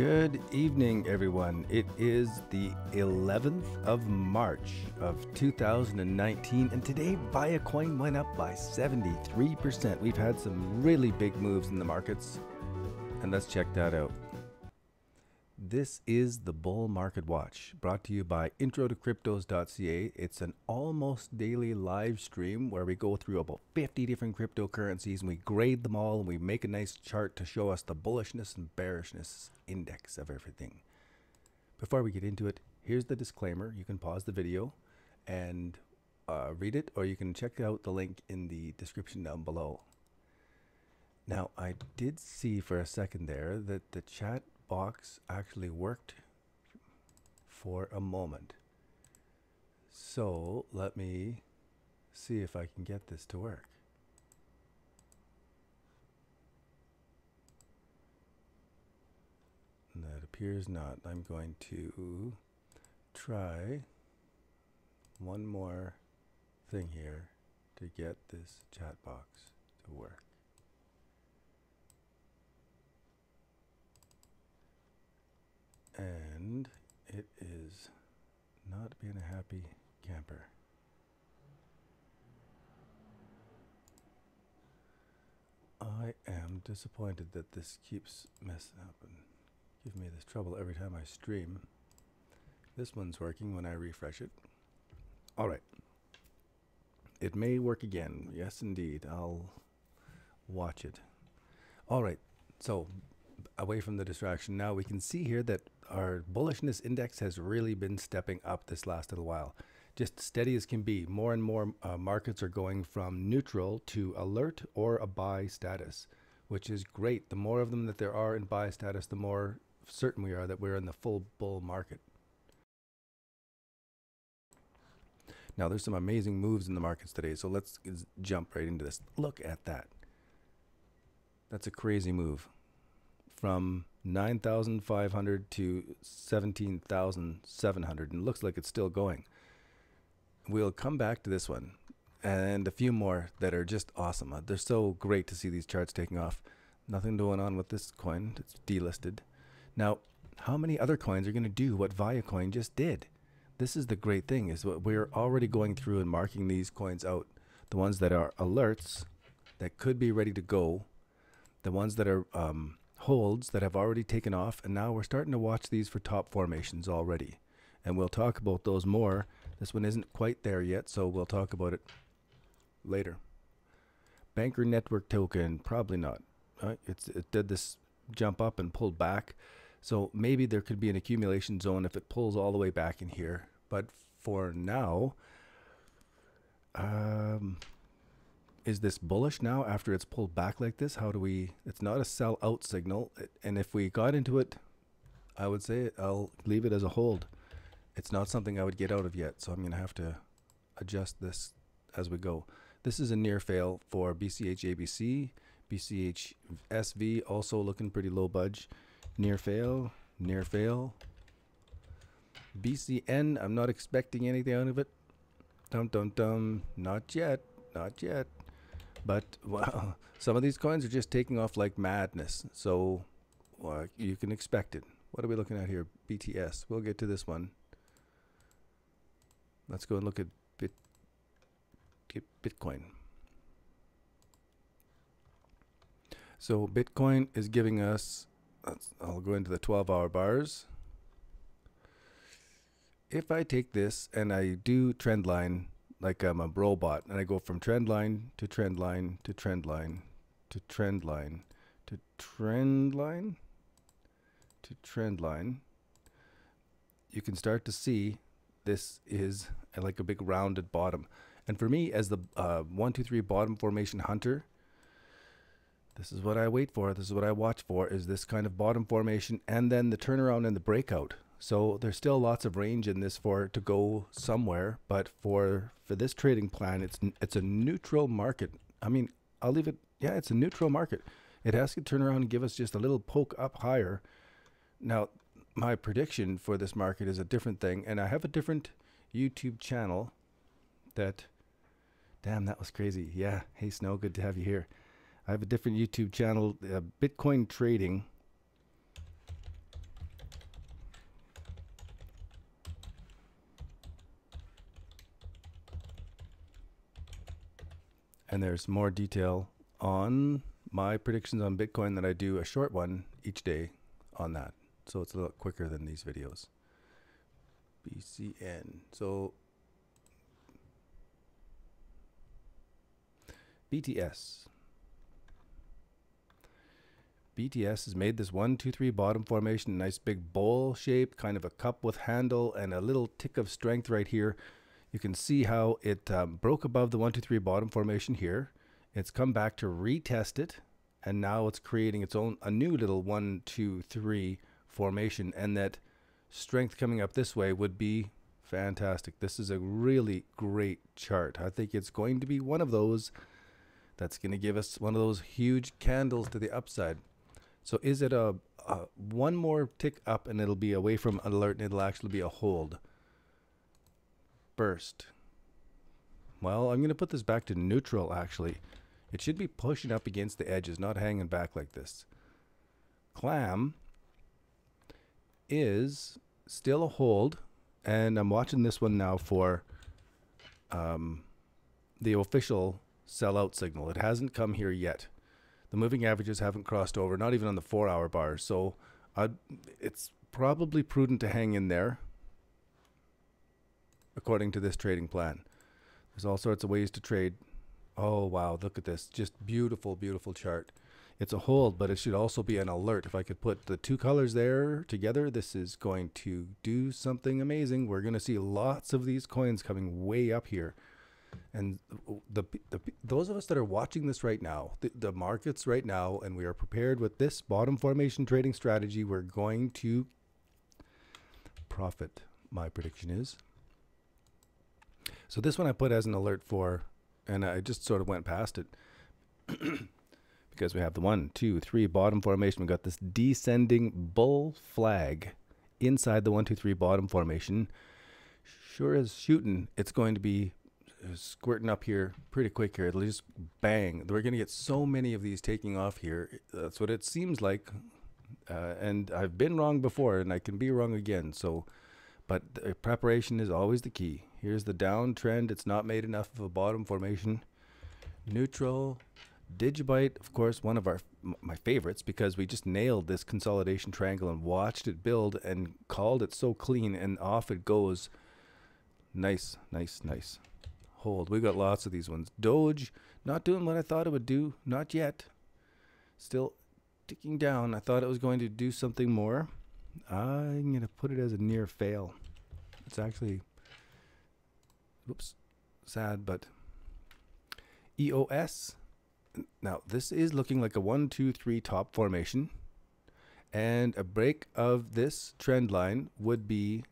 Good evening, everyone. It is the 11th of March of 2019, and today Viacoin went up by 73%. We've had some really big moves in the markets, and let's check that out. This is the Bull Market Watch, brought to you by IntroToCryptos.ca. It's an almost daily live stream where we go through about 50 different cryptocurrencies and we grade them all and we make a nice chart to show us the bullishness and bearishness index of everything. Before we get into it, here's the disclaimer. You can pause the video and read it, or you can check out the link in the description down below. Now, I did see for a second there that the chat box actually worked for a moment. So let me see if I can get this to work. And that appears not. I'm going to try one more thing here to get this chat box to work. And it is not being a happy camper. I am disappointed that this keeps messing up and giving me this trouble every time I stream. This one's working when I refresh it. All right. It may work again. Yes, indeed. I'll watch it. All right. So away from the distraction, now we can see here that our bullishness index has really been stepping up this last little while. Just steady as can be. More and more markets are going from neutral to alert or a buy status, which is great. The more of them that there are in buy status, the more certain we are that we're in the full bull market. Now, there's some amazing moves in the markets today, so let's jump right into this. Look at that. That's a crazy move. From 9,500 to 17,700, and it looks like it's still going. We'll come back to this one and a few more that are just awesome. They're so great to see these charts taking off. Nothing going on with this coin. It's delisted. Now, how many other coins are going to do what Viacoin just did? This is the great thing, is what we're already going through and marking these coins out. The ones that are alerts that could be ready to go, the ones that are holds that have already taken off, and now we're starting to watch these for top formations already, and we'll talk about those more. This one isn't quite there yet, so we'll talk about it later. Banker network token, probably not. It did this jump up and pulled back, so maybe there could be an accumulation zone if it pulls all the way back in here, but for now, is this bullish now after it's pulled back like this? How do we, it's not a sell out signal. And if we got into it, I would say I'll leave it as a hold. It's not something I would get out of yet. So I'm going to have to adjust this as we go. This is a near fail for BCH ABC, BCH SV, also looking pretty low budge. Near fail, near fail. BCN, I'm not expecting anything out of it. Dum dum dum, not yet, not yet. But well, some of these coins are just taking off like madness, so you can expect it. What are we looking at here? BTS. We'll get to this one. Let's go and look at Bitcoin. So Bitcoin is giving us, I'll go into the 12-hour bars. If I take this and I do trend line, like I'm a robot, and I go from trend line to trend line to trend line to trend line to trend line to trend line, you can start to see this is like a big rounded bottom. And for me, as the 1, 2, 3 bottom formation hunter, this is what I wait for. This is what I watch for, is this kind of bottom formation and then the turnaround and the breakout. So there's still lots of range in this for it to go somewhere, but for this trading plan, it's a neutral market. I mean, I'll leave it. Yeah, it's a neutral market. It has to turn around and give us just a little poke up higher. Now, my prediction for this market is a different thing, and I have a different YouTube channel that, damn, that was crazy. Yeah, hey Snow, good to have you here. I have a different YouTube channel, Bitcoin Trading. And there's more detail on my predictions on Bitcoin that I do a short one each day on that. So it's a little quicker than these videos. BCN. So BTS. BTS has made this 1, 2, 3 bottom formation, nice big bowl shape, kind of a cup with handle and a little tick of strength right here. You can see how it broke above the 1, 2, 3 bottom formation here. It's come back to retest it, and now it's creating its own, a new little 1, 2, 3 formation, and that strength coming up this way would be fantastic. This is a really great chart. I think it's going to be one of those that's going to give us one of those huge candles to the upside. So is it a one more tick up and it'll be away from alert and it'll actually be a hold? Burst. Well, I'm going to put this back to neutral actually. It should be pushing up against the edges, not hanging back like this. Clam is still a hold, and I'm watching this one now for the official sellout signal. It hasn't come here yet. The moving averages haven't crossed over, not even on the 4-hour bars. So it's probably prudent to hang in there according to this trading plan. There's all sorts of ways to trade. Oh, wow. Look at this. Just beautiful, beautiful chart. It's a hold, but it should also be an alert. If I could put the two colors there together, this is going to do something amazing. We're going to see lots of these coins coming way up here. And those of us that are watching this right now, the markets right now, and we are prepared with this bottom formation trading strategy, we're going to profit, my prediction is. So this one I put as an alert for, and I just sort of went past it because we have the 1, 2, 3 bottom formation. We got this descending bull flag inside the 1, 2, 3 bottom formation. Sure as shooting, it's going to be squirting up here pretty quick here. It'll just bang. We're going to get so many of these taking off here. That's what it seems like. And I've been wrong before, and I can be wrong again. So, but the preparation is always the key. Here's the downtrend. It's not made enough of a bottom formation. Neutral. Digibyte, of course, one of my favorites, because we just nailed this consolidation triangle and watched it build and called it so clean, and off it goes. Nice, nice, nice. Hold. We got lots of these ones. Doge, not doing what I thought it would do. Not yet. Still ticking down. I thought it was going to do something more. I'm going to put it as a near fail. It's actually, whoops, sad, but EOS. Now, this is looking like a 1, 2, 3 top formation. And a break of this trend line would be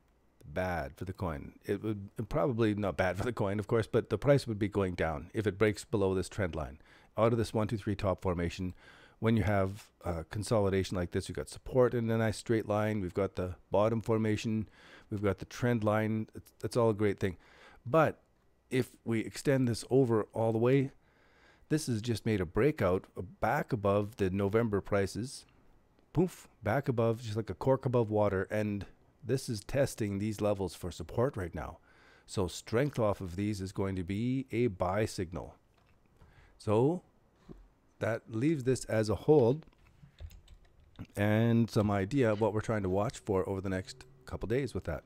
bad for the coin. It would probably not bad for the coin, of course, but the price would be going down if it breaks below this trend line. Out of this 1, 2, 3 top formation, when you have consolidation like this, you've got support in a nice straight line. We've got the bottom formation. We've got the trend line. It's all a great thing. But if we extend this over all the way, this has just made a breakout back above the November prices. Poof, back above, just like a cork above water, and this is testing these levels for support right now. So strength off of these is going to be a buy signal. So that leaves this as a hold and some idea of what we're trying to watch for over the next couple days with that.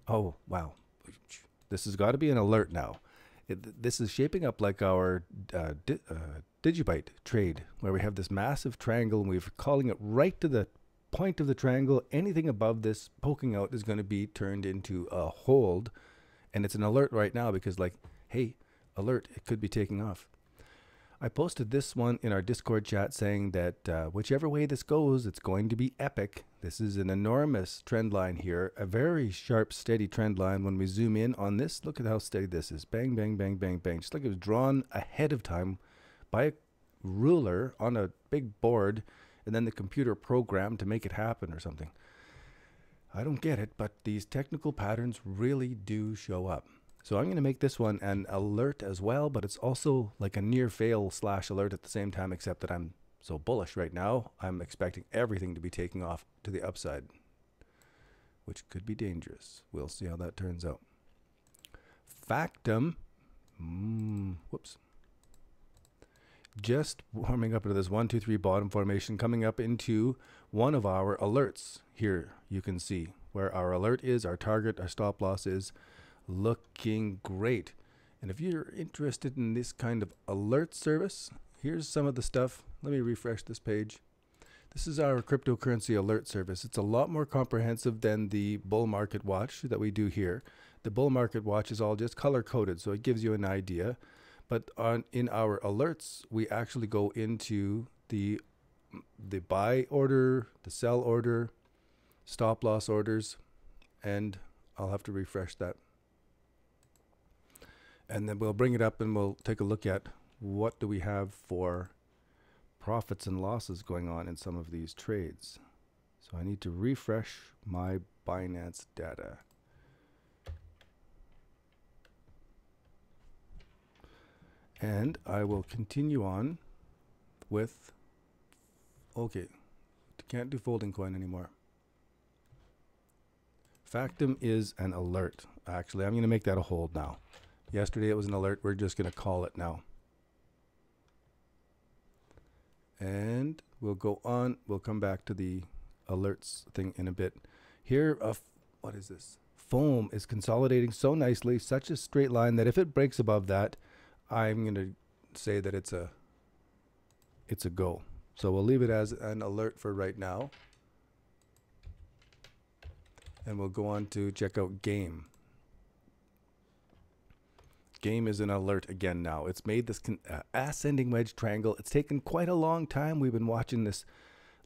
Oh, wow. This has got to be an alert now. This is shaping up like our Digibyte trade, where we have this massive triangle and we're calling it right to the point of the triangle. Anything above this poking out is going to be turned into a hold, and it's an alert right now because, like, hey, alert, it could be taking off. I posted this one in our Discord chat saying that whichever way this goes, it's going to be epic. This is an enormous trend line here, a very sharp, steady trend line. When we zoom in on this, look at how steady this is. Bang, bang, bang, bang, bang. Just like it was drawn ahead of time by a ruler on a big board, and then the computer programmed to make it happen or something. I don't get it, but these technical patterns really do show up. So I'm going to make this one an alert as well, but it's also like a near fail / alert at the same time, except that I'm so bullish right now. I'm expecting everything to be taking off to the upside, which could be dangerous. We'll see how that turns out. Factum. Whoops. just warming up into this 1, 2, 3 bottom formation, coming up into one of our alerts. Here you can see where our alert is, our target, our stop loss is, looking great. And if you're interested in this kind of alert service, here's some of the stuff. Let me refresh this page. This is our cryptocurrency alert service. It's a lot more comprehensive than the bull market watch that we do here. The bull market watch is all just color coded, so it gives you an idea. But in our alerts, we actually go into the buy order, the sell order, stop loss orders, and I'll have to refresh that. And then we'll bring it up and we'll take a look at what do we have for profits and losses going on in some of these trades. So I need to refresh my Binance data. And I will continue on with, okay, can't do folding coin anymore. Factum is an alert. Actually, I'm going to make that a hold now. Yesterday it was an alert. We're just going to call it now. And we'll go on. We'll come back to the alerts thing in a bit. Here, what is this? Foam is consolidating so nicely, such a straight line that if it breaks above that, I'm going to say that it's a go. So we'll leave it as an alert for right now. And we'll go on to check out game. Game is an alert again now. It's made this ascending wedge triangle. It's taken quite a long time. We've been watching this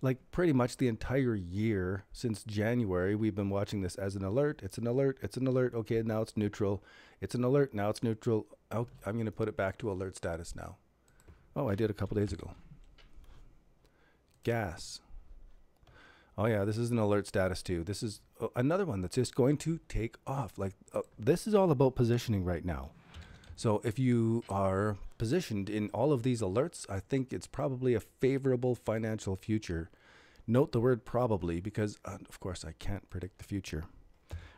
like pretty much the entire year since January. We've been watching this as an alert. It's an alert. It's an alert. Okay, now it's neutral. It's an alert. Now it's neutral. Oh, I'm going to put it back to alert status now. Oh, I did a couple days ago. Gas. Oh yeah, this is an alert status too. This is another one that's just going to take off. Like this is all about positioning right now. So if you are positioned in all of these alerts, I think it's probably a favorable financial future. Note the word probably because, of course, I can't predict the future.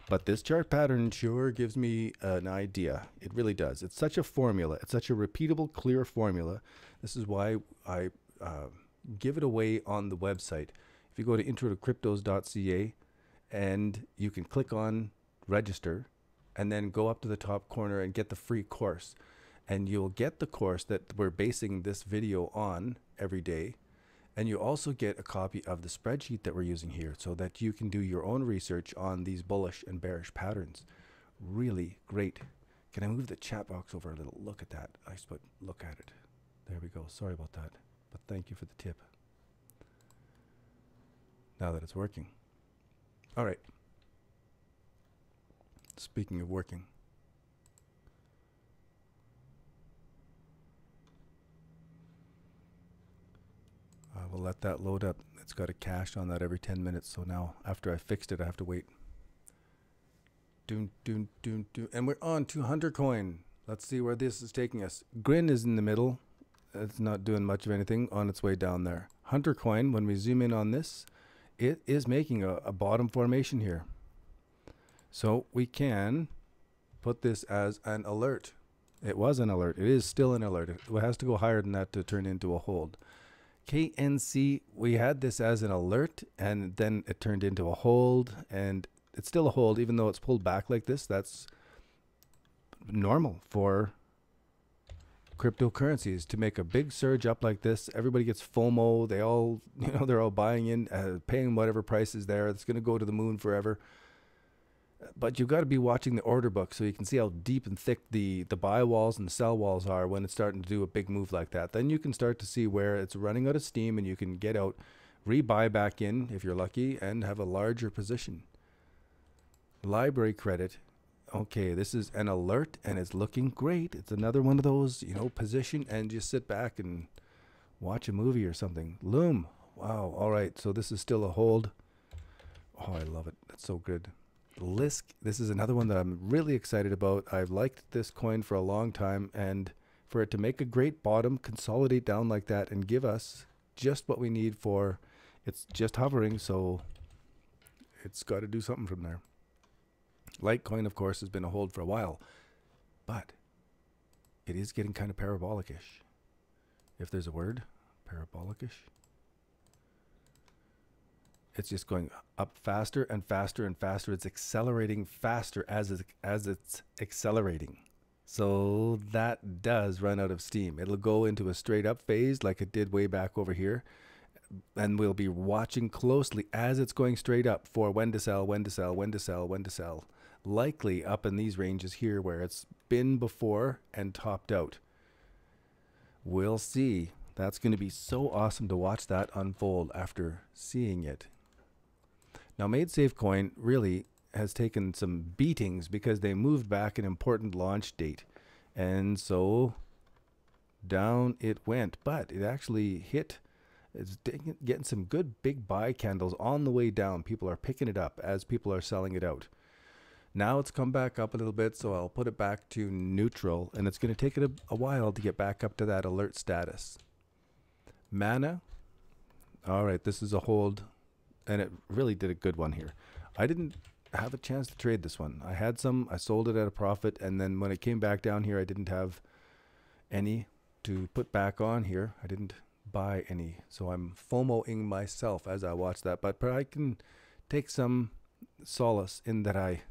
But this chart pattern sure gives me an idea. It really does. It's such a formula. It's such a repeatable, clear formula. This is why I give it away on the website. If you go to IntroToCryptos.ca and you can click on register, and then go up to the top corner and get the free course. And you'll get the course that we're basing this video on every day. And you also get a copy of the spreadsheet that we're using here so that you can do your own research on these bullish and bearish patterns. Really great. Can I move the chat box over a little? Look at that. I just put look at it. There we go. Sorry about that. But thank you for the tip. Now that it's working. All right. Speaking of working, I will let that load up. It's got a cache on that every 10 minutes. So now after I fixed it, I have to wait. Doon, doon, doon, doon. And we're on 200 coin. Let's see where this is taking us. Grin is in the middle. It's not doing much of anything on its way down there. Hunter coin, when we zoom in on this, it is making a bottom formation here. So we can put this as an alert. It was an alert. It is still an alert. It has to go higher than that to turn into a hold. KNC, we had this as an alert and then it turned into a hold, and it's still a hold even though it's pulled back like this. That's normal for cryptocurrencies to make a big surge up like this. Everybody gets FOMO. They all, they're all buying in, paying whatever price is there. It's going to go to the moon forever. But you've got to be watching the order book so you can see how deep and thick the buy walls and the sell walls are when it's starting to do a big move like that. Then you can start to see where it's running out of steam and you can get out, rebuy back in if you're lucky, and have a larger position. Library credit. Okay, this is an alert and it's looking great. It's another one of those, position and just sit back and watch a movie or something. Loom. Wow. All right. So this is still a hold. Oh, I love it. That's so good. Lisk, this is another one that I'm really excited about. I've liked this coin for a long time, and for it to make a great bottom, consolidate down like that, and give us just what we need for, it's just hovering, so it's got to do something from there. Litecoin, of course, has been a hold for a while, but it is getting kind of parabolic-ish. if there's a word, parabolic-ish. It's just going up faster and faster and faster. It's accelerating faster as it's accelerating. So that does run out of steam. It'll go into a straight up phase like it did way back over here. And we'll be watching closely as it's going straight up for when to sell, when to sell, when to sell, when to sell. Likely up in these ranges here where it's been before and topped out. We'll see. That's going to be so awesome to watch that unfold after seeing it. Now, MadeSafeCoin really has taken some beatings because they moved back an important launch date. And so down it went. But it actually hit. It's getting some good big buy candles on the way down. People are picking it up as people are selling it out. Now it's come back up a little bit, so I'll put it back to neutral. And it's going to take it a while to get back up to that alert status. Mana. All right, this is a hold. And it really did a good one here. I didn't have a chance to trade this one. I had some. I sold it at a profit. And then when it came back down here, I didn't have any to put back on here. I didn't buy any. So I'm FOMOing myself as I watch that. But I can take some solace in that I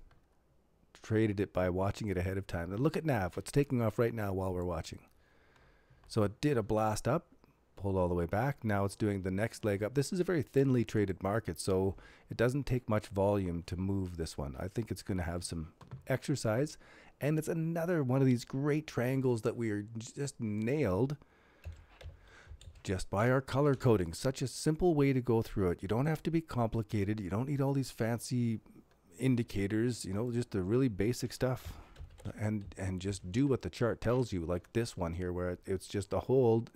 traded it by watching it ahead of time. And look at NAV. It's taking off right now while we're watching. So it did a blast up. Pulled all the way back. Now it's doing the next leg up. This is a very thinly traded market, so it doesn't take much volume to move this one. I think it's going to have some exercise, and it's another one of these great triangles that we are just nailed just by our color coding. Such a simple way to go through it. You don't have to be complicated. You don't need all these fancy indicators, you know, just the really basic stuff. And just do what the chart tells you, like this one here where it's just a hold.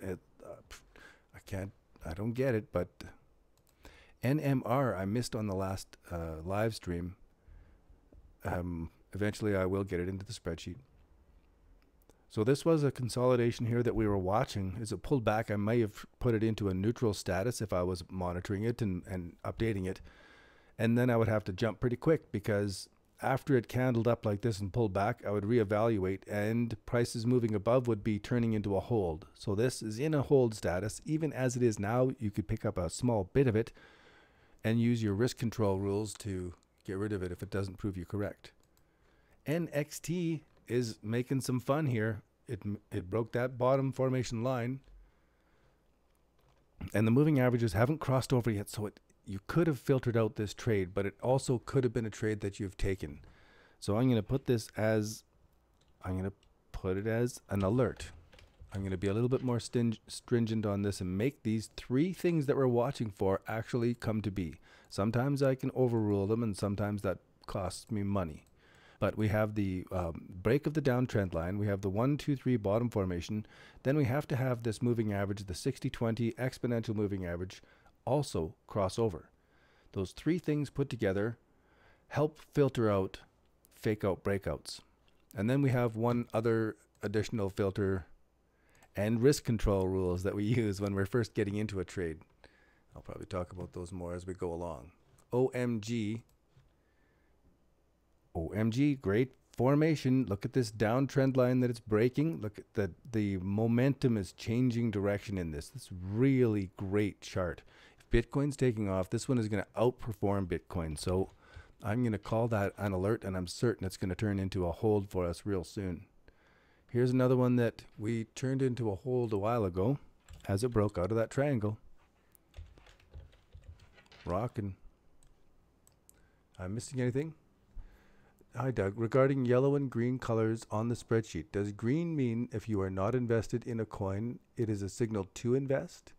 I don't get it, but NMR I missed on the last live stream. Eventually I will get it into the spreadsheet. So this was a consolidation here that we were watching. As it pulled back, I may have put it into a neutral status if I was monitoring it and updating it. And then I would have to jump pretty quick because after it candled up like this and pulled back, I would reevaluate, and prices moving above would be turning into a hold. So this is in a hold status. Even as it is now, you could pick up a small bit of it and use your risk control rules to get rid of it if it doesn't prove you correct. NXT is making some fun here. It broke that bottom formation line, and the moving averages haven't crossed over yet, so you could have filtered out this trade, but it also could have been a trade that you've taken. So I'm going to put this as, I'm going to put it as an alert. I'm going to be a little bit more stringent on this and make these three things that we're watching for actually come to be. Sometimes I can overrule them, and sometimes that costs me money. But we have the break of the downtrend line. We have the 1, 2, 3 bottom formation. Then we have to have this moving average, the 60-20 exponential moving average, also cross over. Those three things put together help filter out fake out breakouts. And then we have one other additional filter and risk control rules that we use when we're first getting into a trade. I'll probably talk about those more as we go along. OMG, great formation. Look at this downtrend line that it's breaking. Look at the momentum is changing direction in this. This really great chart. If Bitcoin's taking off, this one is going to outperform Bitcoin. So I'm going to call that an alert, and I'm certain it's going to turn into a hold for us real soon. Here's another one that we turned into a hold a while ago as it broke out of that triangle. Rocking. I'm missing anything? Hi, Doug. Regarding yellow and green colors on the spreadsheet, does green mean if you are not invested in a coin, it is a signal to invest?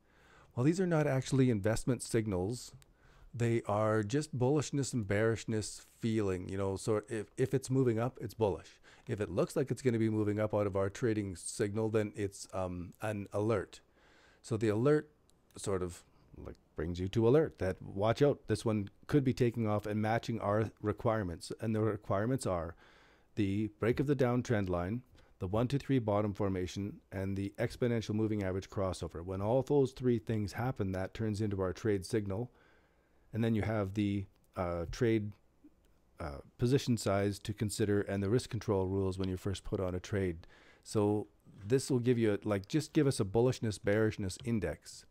Well, these are not actually investment signals. They are just bullishness and bearishness feeling. You know, so if it's moving up, it's bullish. If it looks like it's going to be moving up out of our trading signal, then it's an alert. So the alert sort of like brings you to alert that watch out, this one could be taking off and matching our requirements. And the requirements are the break of the downtrend line, the 1, 2, 3 bottom formation, and the exponential moving average crossover. When all those three things happen, that turns into our trade signal. And then you have the trade position size to consider and the risk control rules when you first put on a trade. So this will give you like, just give us a bullishness, bearishness index,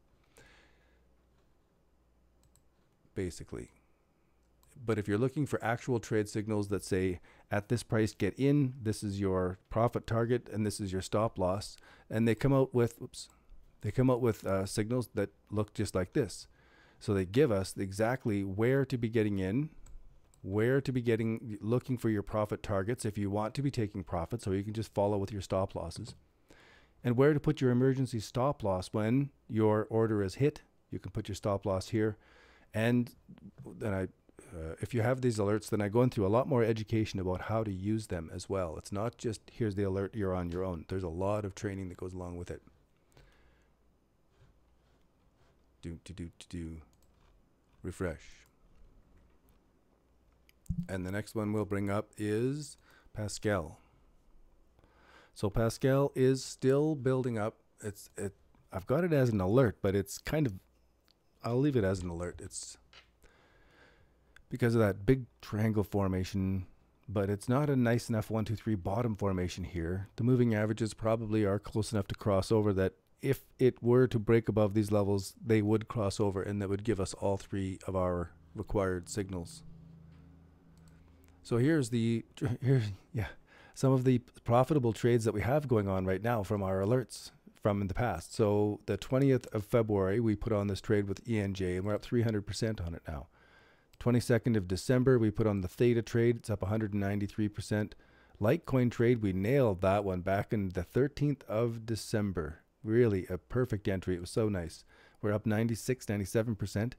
basically. But if you're looking for actual trade signals that say at this price get in, this is your profit target, and this is your stop loss, and they come out with signals that look just like this. So they give us exactly where to be getting in, looking for your profit targets if you want to be taking profits, so you can just follow with your stop losses, and where to put your emergency stop loss when your order is hit. You can put your stop loss here. And then if you have these alerts, then I go into a lot more education about how to use them as well. It's not just here's the alert, you're on your own. There's a lot of training that goes along with it. Refresh. And the next one we'll bring up is Pascal. So Pascal is still building up. I've got it as an alert, but it's kind of, I'll leave it as an alert. It's because of that big triangle formation, but it's not a nice enough 1, 2, 3 bottom formation here. The moving averages probably are close enough to cross over that if it were to break above these levels, they would cross over, and that would give us all 3 of our required signals. So here's some of the profitable trades that we have going on right now from our alerts from in the past. So the 20th of February, we put on this trade with ENJ, and we're up 300% on it now. 22nd of December, we put on the Theta trade. It's up 193%. Litecoin trade, we nailed that one back in the 13th of December. Really a perfect entry. It was so nice. We're up 96, 97%.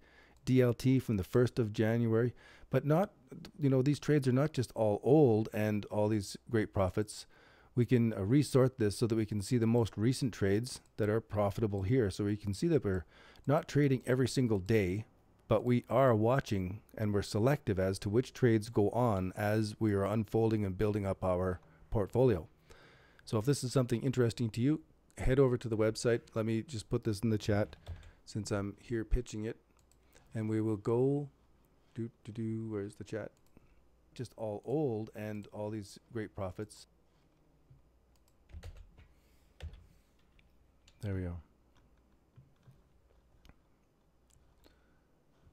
DLT from the 1st of January. But not, these trades are not just all old and all these great profits. We can resort this so that we can see the most recent trades that are profitable here. So we can see that we're not trading every single day, but we are watching, and we're selective as to which trades go on as we are unfolding and building up our portfolio. So if this is something interesting to you, head over to the website. Let me just put this in the chat since I'm here pitching it, and we will go where's the chat? Just all old and all these great profits. There we go.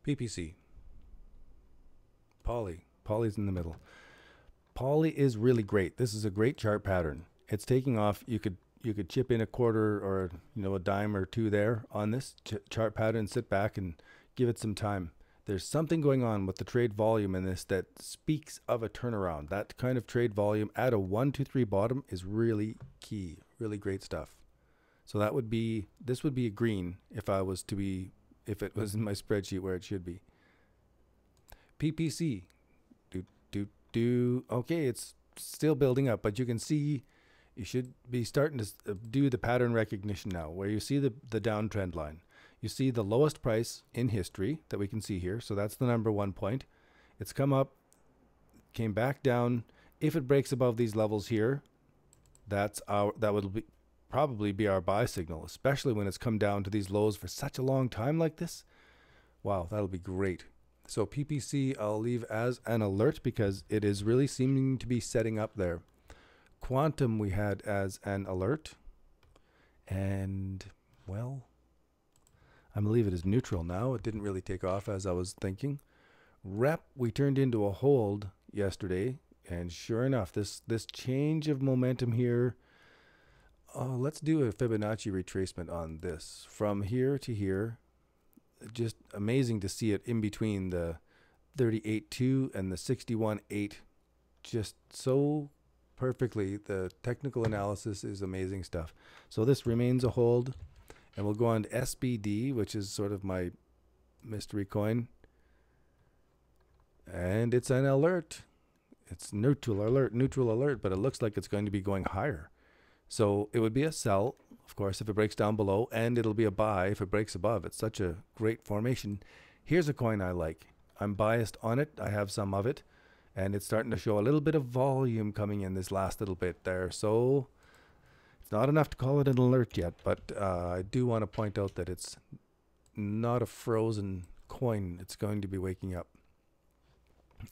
PPC. Poly's in the middle. Poly is really great. This is a great chart pattern. It's taking off. You could chip in a quarter or a dime or two there on this chart pattern, sit back and give it some time. There's something going on with the trade volume in this that speaks of a turnaround. That kind of trade volume at a 1, 2, 3 bottom is really key. Really great stuff. So this would be a green if it was in my spreadsheet where it should be. PPC. Okay, it's still building up, but you can see you should be starting to do the pattern recognition now, where you see the downtrend line. You see the lowest price in history that we can see here. So that's the number 1 point. It's come up, came back down. If it breaks above these levels here, that would probably be our buy signal, especially when it's come down to these lows for such a long time like this. Wow, that'll be great. So PPC I'll leave as an alert because it is really seeming to be setting up there. Quantum we had as an alert, and well, I'm gonna leave it as neutral now. It didn't really take off as I was thinking. Rep we turned into a hold yesterday, and sure enough, this change of momentum here. Let's do a Fibonacci retracement on this from here to here. Just amazing to see it in between the 38.2 and the 61.8, just so perfectly. The technical analysis is amazing stuff. So this remains a hold, and we'll go on to SBD, which is sort of my mystery coin, and it's an alert. It's neutral alert, but it looks like it's going to be going higher. So it would be a sell, of course, if it breaks down below, and it'll be a buy if it breaks above. It's such a great formation. Here's a coin I like. I'm biased on it. I have some of it, and it's starting to show a little bit of volume coming in this last little bit there. So it's not enough to call it an alert yet, but I do want to point out that it's not a frozen coin. It's going to be waking up.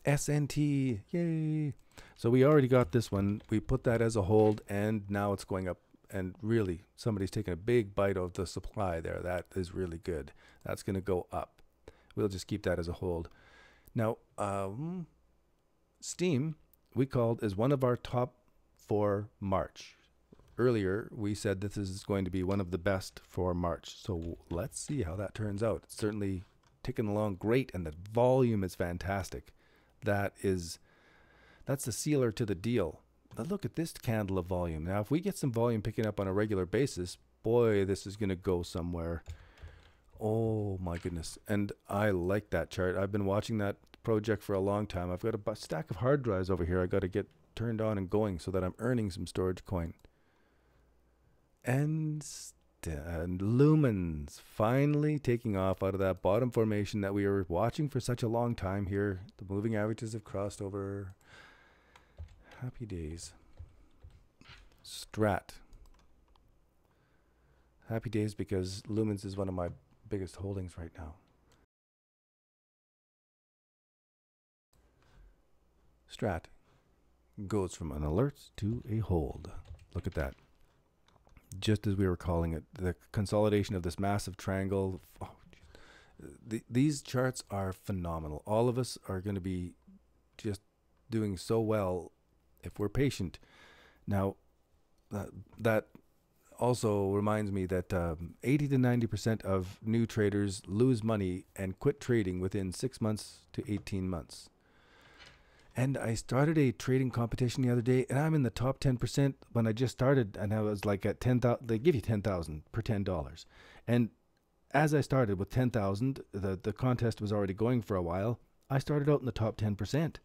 SNT, yay. So we already got this one. We put that as a hold, and now it's going up and really somebody's taking a big bite of the supply there. That is really good. That's going to go up. We'll just keep that as a hold. Now, Steam, we called as one of our top for March. Earlier, we said this is going to be one of the best for March. So let's see how that turns out. It's certainly ticking along great, and the volume is fantastic. That's the sealer to the deal. But look at this candle of volume. Now, if we get some volume picking up on a regular basis, boy, this is going to go somewhere. Oh my goodness. And I like that chart. I've been watching that project for a long time. I've got a stack of hard drives over here I got to get turned on and going so that I'm earning some STORJ coin. And lumens finally taking off out of that bottom formation that we were watching for such a long time here. The moving averages have crossed over. Happy days. Strat. Happy days because lumens is one of my biggest holdings right now. Strat goes from an alert to a hold. Look at that. Just as we were calling it, the consolidation of this massive triangle. Oh, these charts are phenomenal. All of us are going to be just doing so well if we're patient. Now, that also reminds me that 80 to 90% of new traders lose money and quit trading within 6 months to 18 months. And I started a trading competition the other day, and I'm in the top 10% when I just started, and I was like at 10,000. They give you 10,000 per $10. And as I started with 10,000, the contest was already going for a while. I started out in the top 10%.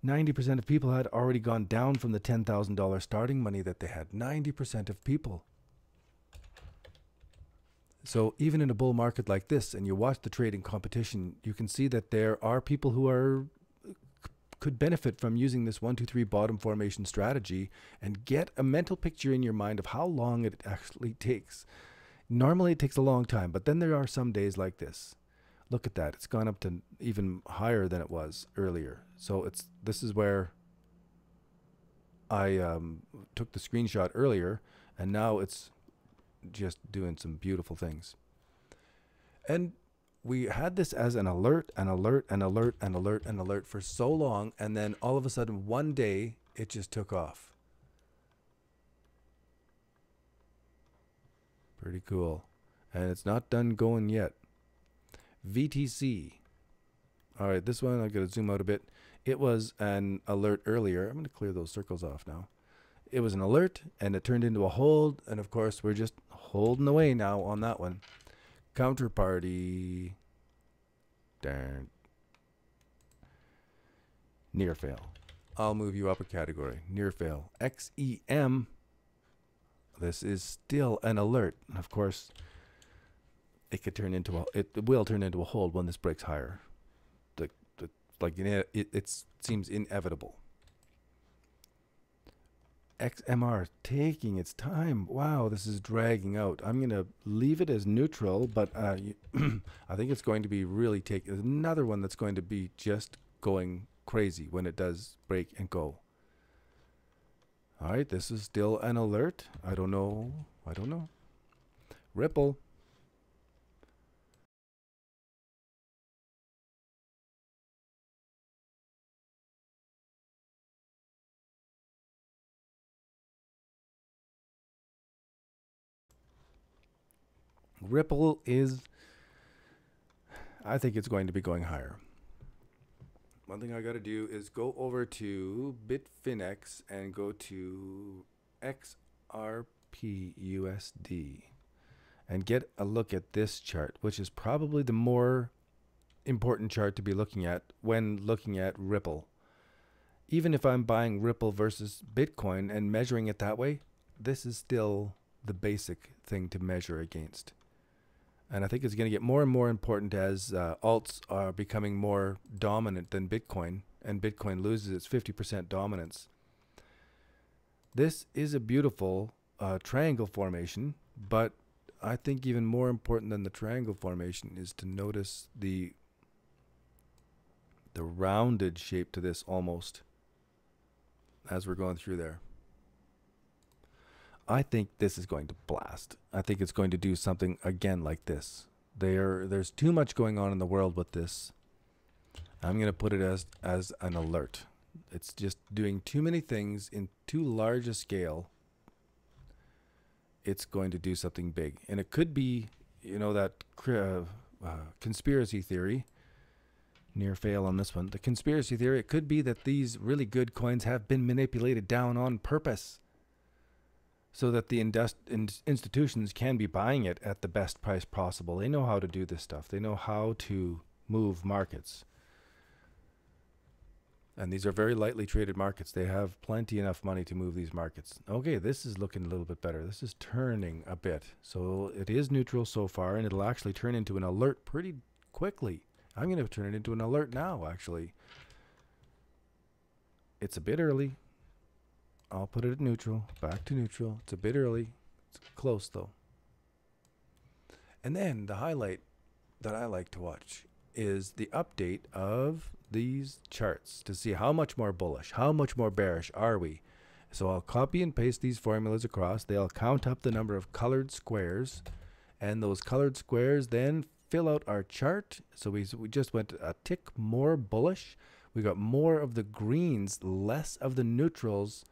90% of people had already gone down from the $10,000 starting money that they had. 90% of people. So even in a bull market like this, and you watch the trading competition, you can see that there are people who could benefit from using this 1, 2, 3 bottom formation strategy and get a mental picture in your mind of how long it actually takes. Normally it takes a long time, but then there are some days like this. Look at that. It's gone up to even higher than it was earlier. So this is where I took the screenshot earlier, and now it's just doing some beautiful things. And we had this as an alert, an alert, an alert, an alert, an alert for so long, and then all of a sudden one day it just took off. Pretty cool. And it's not done going yet. VTC. All right, this one I've got to zoom out a bit. It was an alert earlier. I'm going to clear those circles off now. It was an alert, and it turned into a hold, and of course we're just holding away now on that one. Counterparty. Darn. Near fail. I'll move you up a category. Near fail. XEM. This is still an alert. Of course, it could turn into it will turn into a hold when this breaks higher. It seems inevitable. XMR taking its time. Wow, this is dragging out. I'm going to leave it as neutral, but I think it's going to be really another one that's going to be just going crazy when it does break and go. All right, this is still an alert. I don't know. Ripple. Ripple is, I think it's going to be going higher. One thing I got to do is go over to Bitfinex and go to XRPUSD and get a look at this chart, which is probably the more important chart to be looking at when looking at Ripple. Even if I'm buying Ripple versus Bitcoin and measuring it that way, this is still the basic thing to measure against. And I think it's going to get more and more important as alts are becoming more dominant than Bitcoin, and Bitcoin loses its 50% dominance. This is a beautiful triangle formation, but I think even more important than the triangle formation is to notice the rounded shape to this almost as we're going through there. I think this is going to blast. I think it's going to do something again like this. There's too much going on in the world with this. I'm going to put it as an alert. It's just doing too many things in too large a scale. It's going to do something big. And it could be, you know, that conspiracy theory. Near fail on this one. The conspiracy theory, it could be that these really good coins have been manipulated down on purpose so that the institutions can be buying it at the best price possible. They know how to do this stuff. They know how to move markets. And these are very lightly traded markets. They have plenty enough money to move these markets. Okay, this is looking a little bit better. This is turning a bit. So it is neutral so far, and it'll actually turn into an alert pretty quickly. I'm going to turn it into an alert now, actually. It's a bit early. I'll put it at neutral. Back to neutral. It's a bit early. It's close, though. And then the highlight that I like to watch is the update of these charts to see how much more bullish, how much more bearish are we. So I'll copy and paste these formulas across. They'll count up the number of colored squares. And those colored squares then fill out our chart. So we just went a tick more bullish. We got more of the greens, less of the neutrals.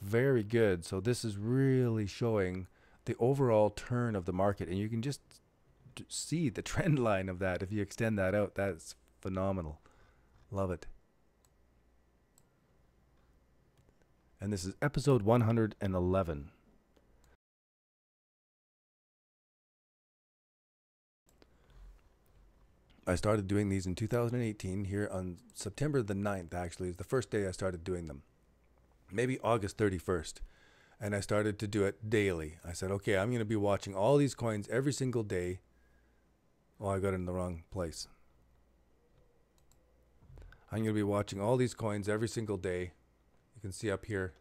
Very good. So this is really showing the overall turn of the market. And you can just see the trend line of that. If you extend that out, that's phenomenal. Love it. And this is episode 111. I started doing these in 2018 here on September the 9th, actually, is the first day I started doing them. Maybe August 31st. And I started to do it daily. I said, okay, I'm going to be watching all these coins every single day. Oh, I got it in the wrong place. I'm going to be watching all these coins every single day. You can see up here.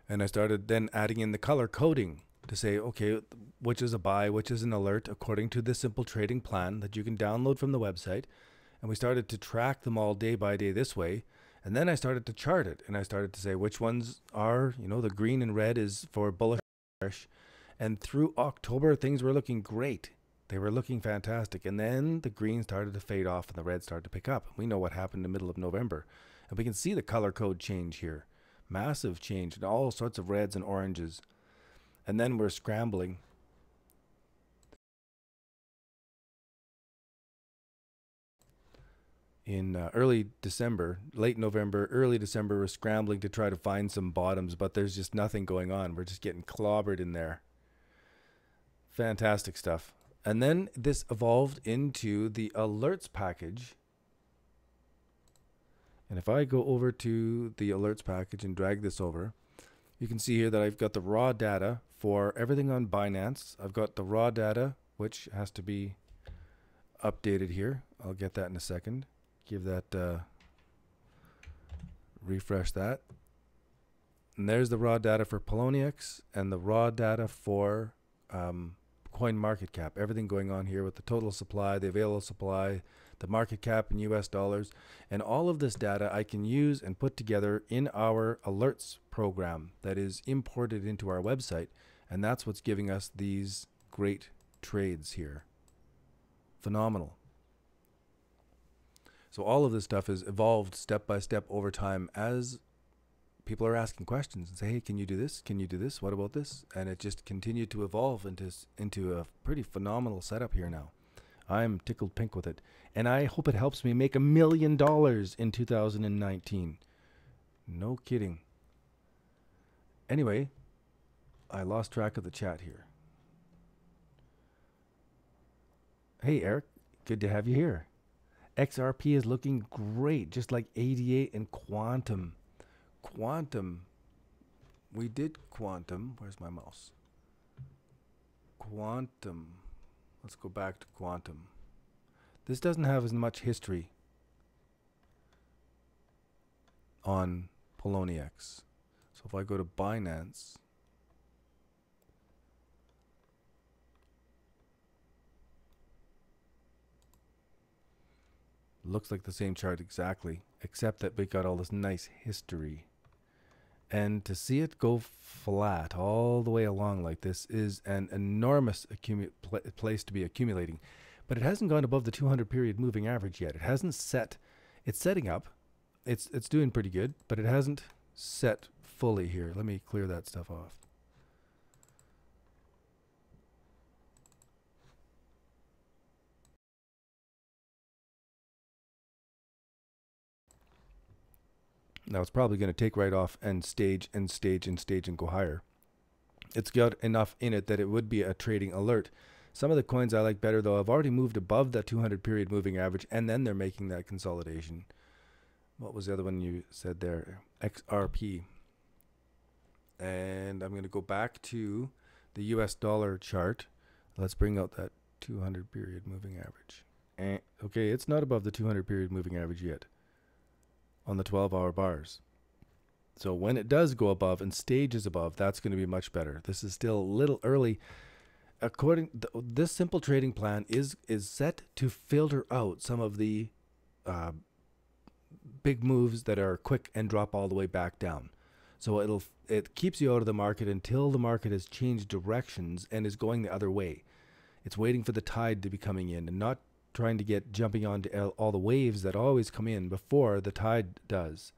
And I started then adding in the color coding to say, okay, which is a buy, which is an alert, according to the simple trading plan that you can download from the website. And we started to track them all day by day this way. And then I started to chart it. And I started to say which ones are, you know, the green and red is for bullish. And through October, things were looking great. They were looking fantastic. And then the green started to fade off and the red started to pick up. We know what happened in the middle of November. And we can see the color code change here. Massive change in all sorts of reds and oranges. And then we're scrambling. In early December, late November, early December, we're scrambling to try to find some bottoms, but there's just nothing going on. We're just getting clobbered in there. Fantastic stuff. And then this evolved into the alerts package. And if I go over to the alerts package and drag this over, you can see here that I've got the raw data for everything on Binance. I've got the raw data, which has to be updated here. I'll get that in a second. Give that, refresh that. And there's the raw data for Poloniex and the raw data for coin market cap. Everything going on here with the total supply, the available supply, the market cap in US dollars. And all of this data I can use and put together in our alerts program that is imported into our website. And that's what's giving us these great trades here. Phenomenal. So all of this stuff has evolved step by step over time as people are asking questions and say, hey, can you do this? Can you do this? What about this? And it just continued to evolve into a pretty phenomenal setup here now. I'm tickled pink with it. And I hope it helps me make $1 million in 2019. No kidding. Anyway, I lost track of the chat here. Hey, Eric, good to have you here. XRP is looking great, just like 88 and Quantum. Quantum. We did Quantum. Where's my mouse? Quantum. Let's go back to Quantum. This doesn't have as much history on Poloniex. So if I go to Binance, looks like the same chart exactly, except that we got all this nice history. And to see it go flat all the way along like this is an enormous place to be accumulating. But it hasn't gone above the 200 period moving average yet. It hasn't set. It's setting up. It's doing pretty good, but it hasn't set fully here. Let me clear that stuff off. Now it's probably going to take right off and stage and stage and stage and go higher. It's got enough in it that it would be a trading alert. Some of the coins I like better, though, have already moved above that 200 period moving average, and then they're making that consolidation. What was the other one you said there? XRP. And I'm going to go back to the US dollar chart. Let's bring out that 200 period moving average. Okay, it's not above the 200 period moving average yet on the 12-hour bars. So when it does go above and stages above, that's going to be much better. This is still a little early. This simple trading plan is set to filter out some of the big moves that are quick and drop all the way back down. So it keeps you out of the market until the market has changed directions and is going the other way. It's waiting for the tide to be coming in and not trying to get jumping onto all the waves that always come in before the tide does.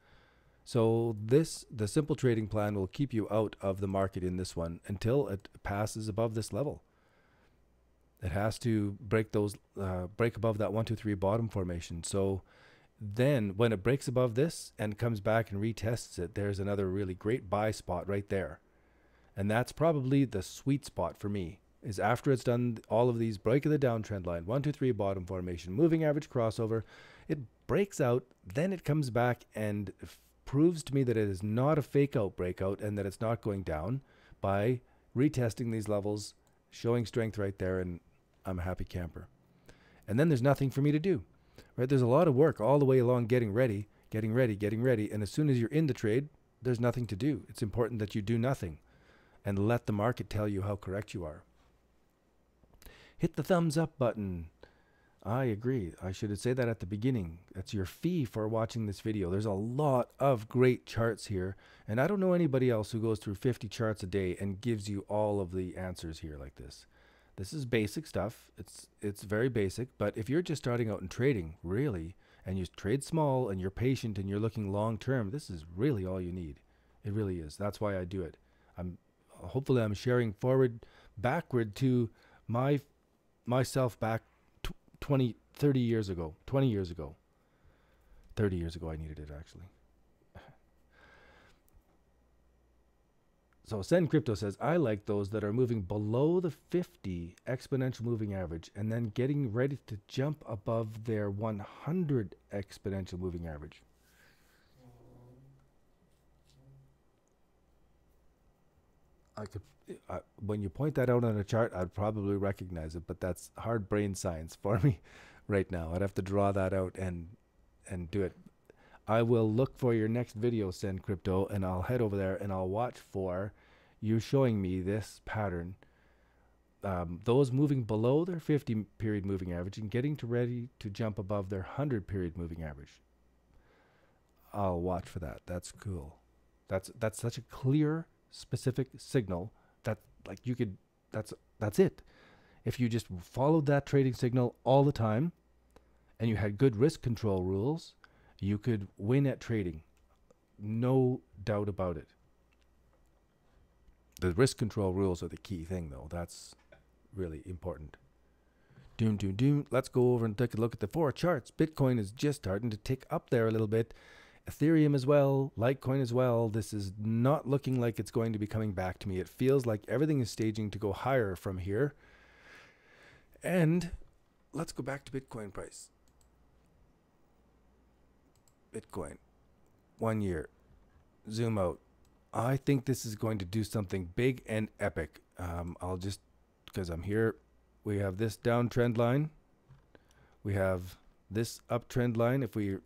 So the simple trading plan will keep you out of the market in this one until it passes above this level. It has to break above that 1, 2, 3 bottom formation. So then when it breaks above this and comes back and retests it, there's another really great buy spot right there. And that's probably the sweet spot for me, is after it's done all of these break of the downtrend line, 1, 2, 3 bottom formation, moving average crossover, it breaks out, then it comes back and proves to me that it is not a fake out breakout and that it's not going down by retesting these levels, showing strength right there, and I'm a happy camper. And then there's nothing for me to do, right? There's a lot of work all the way along getting ready. And as soon as you're in the trade, there's nothing to do. It's important that you do nothing and let the market tell you how correct you are. Hit the thumbs up button. I agree. I should say that at the beginning. That's your fee for watching this video. There's a lot of great charts here, and I don't know anybody else who goes through 50 charts a day and gives you all of the answers here like this. This is basic stuff. It's very basic, but if you're just starting out in trading, really, and you trade small and you're patient and you're looking long term, this is really all you need. It really is. That's why I do it. Hopefully I'm sharing backward to myself back 30 years ago. 20 years ago. 30 years ago I needed it, actually. So SendCrypto says, I like those that are moving below the 50 exponential moving average and then getting ready to jump above their 100 exponential moving average. When you point that out on a chart, I'd probably recognize it, but that's hard brain science for me right now. I'd have to draw that out and do it. I will look for your next video, SendCrypto, and I'll head over there and I'll watch for you showing me this pattern. Those moving below their 50 period moving average and getting ready to jump above their 100 period moving average. I'll watch for that. That's cool. That's such a clear, specific signal that that's it. If you just followed that trading signal all the time and you had good risk control rules, you could win at trading. No doubt about it. The risk control rules are the key thing, though. That's really important. Let's go over and take a look at the 4 charts. Bitcoin is just starting to tick up there a little bit. Ethereum as well, Litecoin as well. This is not looking like it's going to be coming back to me. It feels like everything is staging to go higher from here. And let's go back to Bitcoin price. Bitcoin, 1 year, zoom out. I think this is going to do something big and epic. I'll just, because I'm here, we have this downtrend line. We have this uptrend line. If we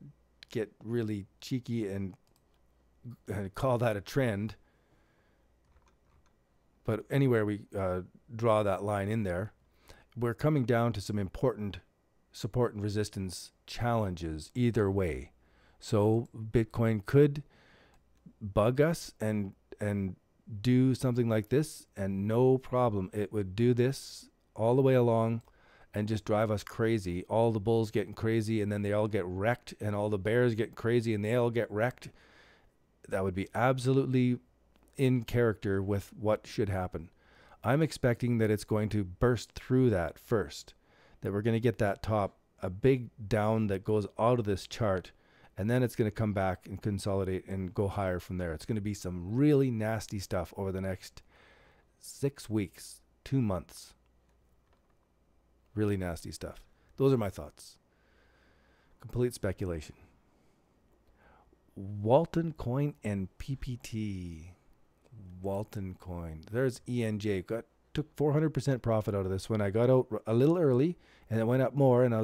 get really cheeky and call that a trend, but anywhere we draw that line in there, we're coming down to some important support and resistance challenges either way. So Bitcoin could bug us and do something like this, and no problem, it would do this all the way along and just drive us crazy. All the bulls getting crazy, and then they all get wrecked, and all the bears get crazy and they all get wrecked. That would be absolutely in character with what should happen. I'm expecting that it's going to burst through that first, that we're going to get that top, a big down that goes out of this chart, and then it's going to come back and consolidate and go higher from there. It's going to be some really nasty stuff over the next 6 weeks, 2 months. Really nasty stuff. Those are my thoughts. Complete speculation. Walton Coin and PPT. Walton Coin. There's ENJ. Took 400% profit out of this when I got out a little early, and it went up more, and I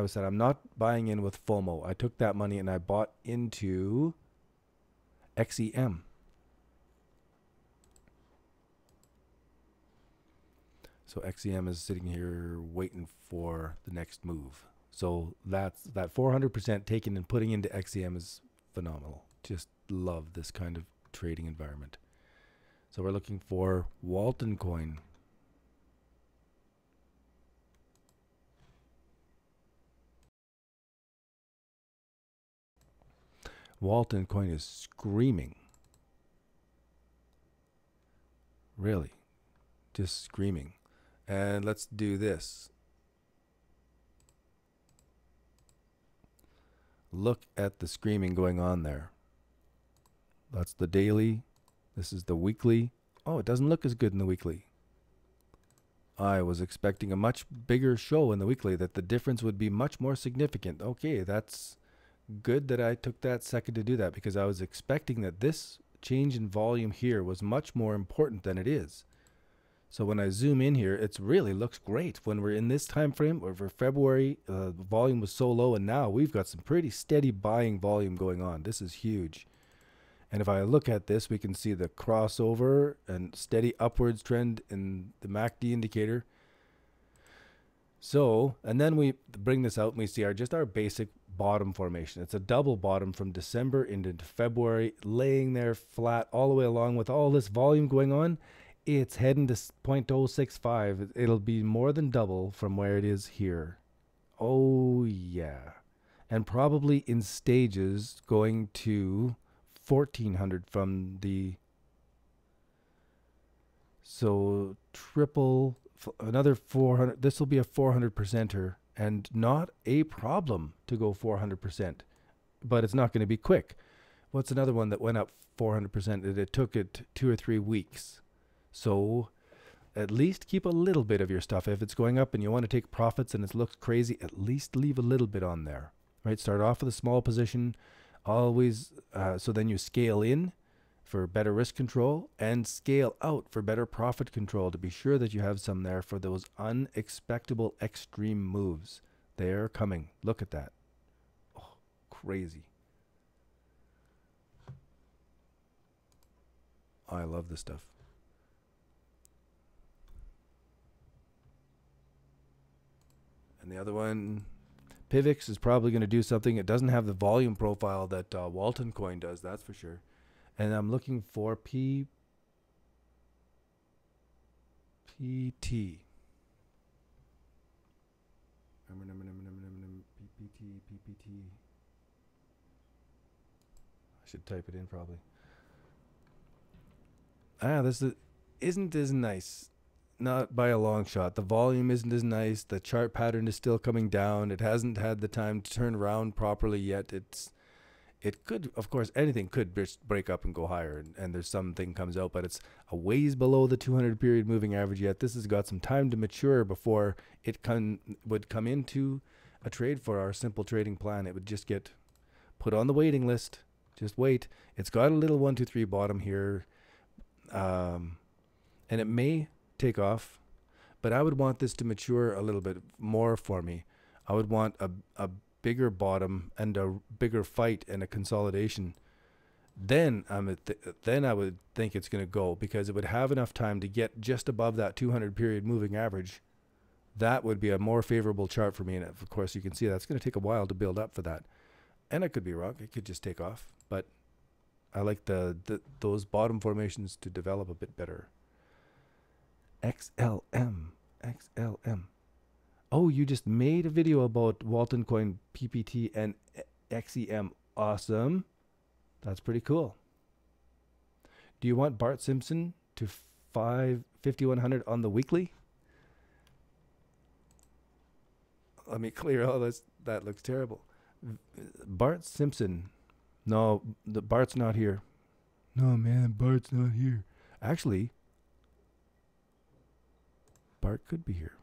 said I'm not buying in with FOMO. I took that money and I bought into XEM. So XEM is sitting here waiting for the next move. So that 400% taken and putting into XEM is phenomenal. Just love this kind of trading environment. So we're looking for Walton Coin. Walton Coin is screaming. Really. Just screaming. And let's do this. Look at the screaming going on there. That's the daily. This is the weekly. Oh, it doesn't look as good in the weekly. I was expecting a much bigger show in the weekly, that the difference would be much more significant. Okay, that's good that I took that second to do that, because I was expecting that this change in volume here was much more important than it is. So when I zoom in here, it really looks great. When we're in this time frame, or for February, the volume was so low, and now we've got some pretty steady buying volume going on. This is huge. And if I look at this, we can see the crossover and steady upwards trend in the MACD indicator. So, and then we bring this out and we see our basic bottom formation. It's a double bottom from December into February, laying there flat all the way along with all this volume going on. It's heading to 0.065. It'll be more than double from where it is here. Oh, yeah. And probably in stages going to 1400 from the, so triple, another 400. This will be a 400%er, and not a problem to go 400%, but it's not going to be quick. What's another one that went up 400%? It took it 2 or 3 weeks. So at least keep a little bit of your stuff. If it's going up and you want to take profits and it looks crazy, at least leave a little bit on there, right? Start off with a small position. Always, so then you scale in for better risk control and scale out for better profit control, to be sure that you have some there for those unexpectable extreme moves. They're coming. Look at that. Oh, crazy. I love this stuff. And the other one, Pivx, is probably going to do something. It doesn't have the volume profile that Walton Coin does, that's for sure. And I'm looking for PT. PPT. I should type it in probably. This isn't as nice. Not by a long shot. The volume isn't as nice. The chart pattern is still coming down. It hasn't had the time to turn around properly yet. It could, of course, anything could break up and go higher, and there's something comes out, but it's a ways below the 200 period moving average yet. This has got some time to mature before it would come into a trade for our simple trading plan. It would just get put on the waiting list. Just wait. It's got a little 1, 2, 3 bottom here, and it may take off, but I would want this to mature a little bit more for me. I would want a bigger bottom and a bigger fight and a consolidation. Then I would think it's going to go, because it would have enough time to get just above that 200 period moving average. That would be a more favorable chart for me, and of course you can see that's going to take a while to build up for that. And I could be wrong. It could just take off, but I like those bottom formations to develop a bit better. XLM. Oh, you just made a video about Walton Coin, PPT, and XEM. Awesome. That's pretty cool. Do you want Bart Simpson to 5,100 on the weekly? Let me clear all this. That looks terrible. Bart Simpson. No, the Bart's not here. No, man, Bart's not here. Actually, Bart could be here.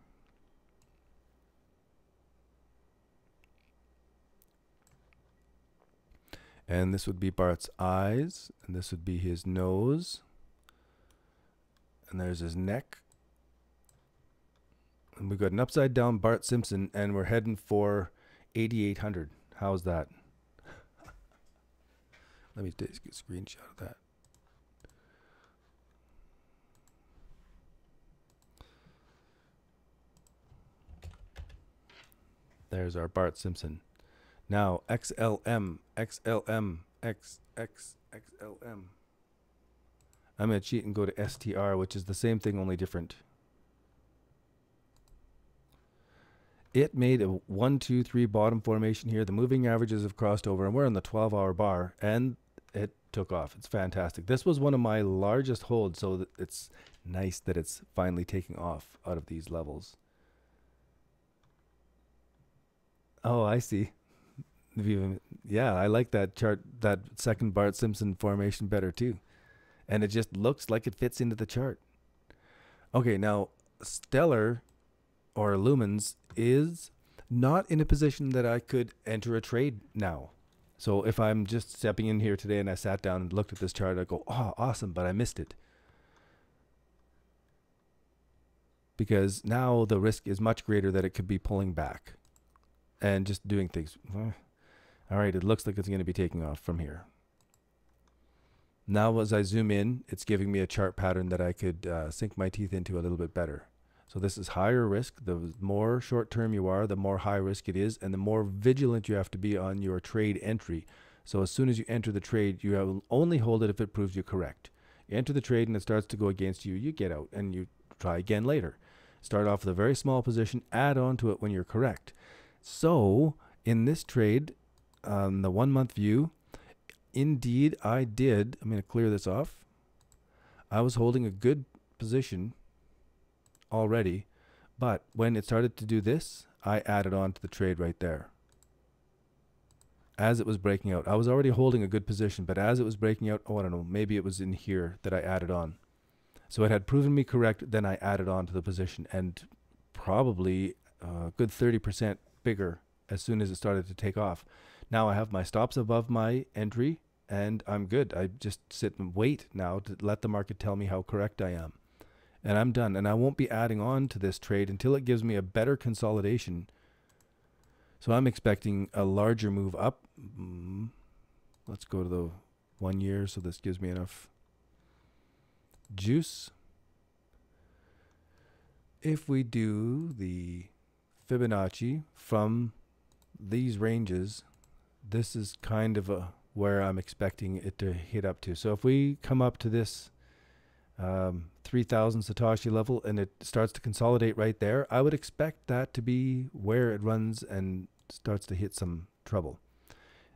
And this would be Bart's eyes, and this would be his nose, and there's his neck. And we've got an upside down Bart Simpson, and we're heading for 8,800. How's that? Let me take a screenshot of that. There's our Bart Simpson. Now, XLM. I'm going to cheat and go to STR, which is the same thing, only different. It made a 1, 2, 3 bottom formation here. The moving averages have crossed over, and we're on the 12-hour bar, and it took off. It's fantastic. This was one of my largest holds, so it's nice that it's finally taking off out of these levels. Oh, I see. Yeah, I like that chart, that second Bart Simpson formation better too. And it just looks like it fits into the chart. Okay, now Stellar or Lumens is not in a position that I could enter a trade now. So if I'm just stepping in here today and I sat down and looked at this chart, I go, oh, awesome, but I missed it. Because now the risk is much greater that it could be pulling back and just doing things. All right, it looks like it's going to be taking off from here. Now as I zoom in, it's giving me a chart pattern that I could sink my teeth into a little bit better. So this is higher risk. The more short-term you are, the more high risk it is, and the more vigilant you have to be on your trade entry. So as soon as you enter the trade, you will only hold it if it proves you correct. You enter the trade and it starts to go against you, you get out and you try again later. Start off with a very small position, add on to it when you're correct. So in this trade, on the 1 month view, indeed I did. I'm going to clear this off. I was holding a good position already, but when it started to do this, I added on to the trade right there. As it was breaking out, I was already holding a good position, but as it was breaking out, oh, I don't know, maybe it was in here that I added on. So it had proven me correct, then I added on to the position, and probably a good 30% bigger as soon as it started to take off. Now I have my stops above my entry, and I'm good. I just sit and wait now to let the market tell me how correct I am. And I'm done. And I won't be adding on to this trade until it gives me a better consolidation. So I'm expecting a larger move up. Let's go to the 1 year, so this gives me enough juice. If we do the Fibonacci from these ranges, this is kind of where I'm expecting it to hit up to. So if we come up to this 3,000 Satoshi level and it starts to consolidate right there, I would expect that to be where it runs and starts to hit some trouble.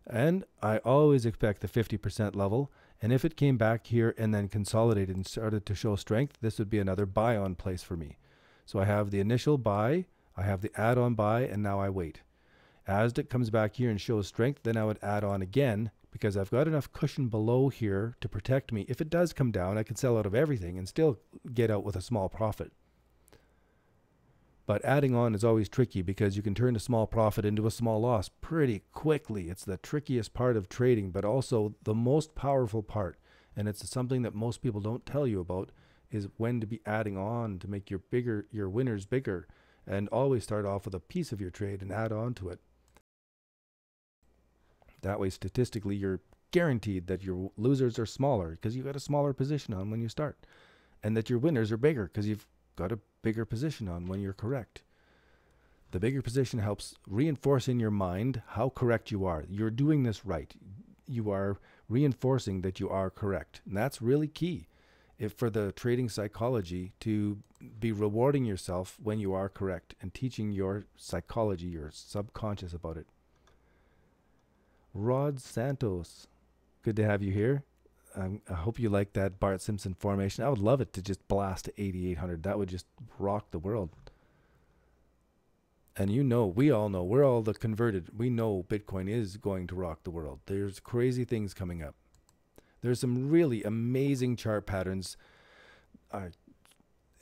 And I always expect the 50% level. And if it came back here and then consolidated and started to show strength, this would be another buy on place for me. So I have the initial buy, I have the add-on buy, and now I wait. As it comes back here and shows strength, then I would add on again, because I've got enough cushion below here to protect me. If it does come down, I can sell out of everything and still get out with a small profit. But adding on is always tricky because you can turn a small profit into a small loss pretty quickly. It's the trickiest part of trading, but also the most powerful part. And it's something that most people don't tell you about, is when to be adding on to make your winners bigger. And always start off with a piece of your trade and add on to it. That way, statistically, you're guaranteed that your losers are smaller because you've got a smaller position on when you start, and that your winners are bigger because you've got a bigger position on when you're correct. The bigger position helps reinforce in your mind how correct you are. You're doing this right. You are reinforcing that you are correct. And that's really key for the trading psychology, to be rewarding yourself when you are correct and teaching your psychology, your subconscious about it. Rod Santos, good to have you here. I hope you like that Bart Simpson formation. I would love it to just blast to 8,800. That would just rock the world. And you know, we all know, we're all the converted. We know Bitcoin is going to rock the world. There's crazy things coming up. There's some really amazing chart patterns.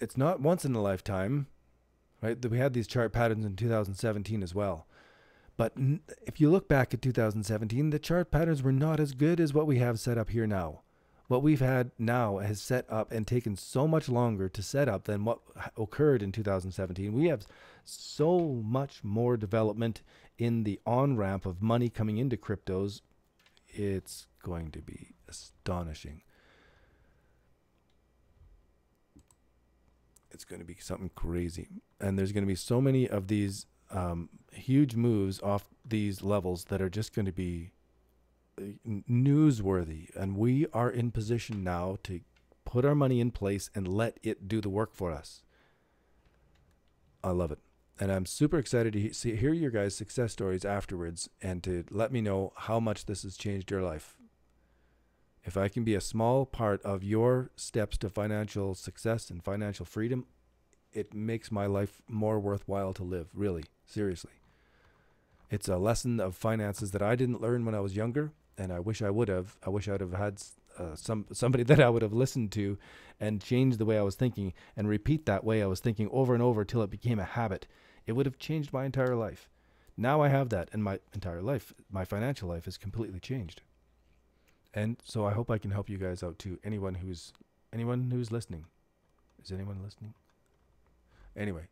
It's not once in a lifetime, right? We had these chart patterns in 2017 as well. But if you look back at 2017, the chart patterns were not as good as what we have set up here now. What we've had now has set up and taken so much longer to set up than what occurred in 2017. We have so much more development in the on-ramp of money coming into cryptos. It's going to be astonishing. It's going to be something crazy. And there's going to be so many of these huge moves off these levels that are just going to be newsworthy. And we are in position now to put our money in place and let it do the work for us. I love it. And I'm super excited to hear your guys' success stories afterwards, and to let me know how much this has changed your life. If I can be a small part of your steps to financial success and financial freedom, it makes my life more worthwhile to live, really, seriously. It's a lesson of finances that I didn't learn when I was younger, and I wish I would have. I wish I would have had somebody that I would have listened to and changed the way I was thinking and repeat that way I was thinking over and over till it became a habit. It would have changed my entire life. Now I have that, and my entire life, my financial life, is completely changed. And so I hope I can help you guys out too. Anyone who's listening. Is anyone listening? Anyway,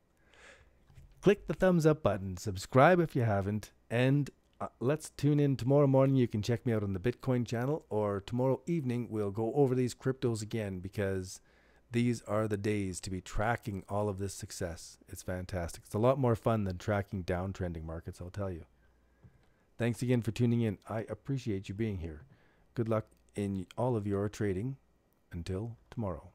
click the thumbs up button, subscribe if you haven't, and let's tune in tomorrow morning. You can check me out on the Bitcoin channel, or tomorrow evening we'll go over these cryptos again, because these are the days to be tracking all of this success. It's fantastic. It's a lot more fun than tracking downtrending markets, I'll tell you. Thanks again for tuning in. I appreciate you being here. Good luck in all of your trading. Until tomorrow.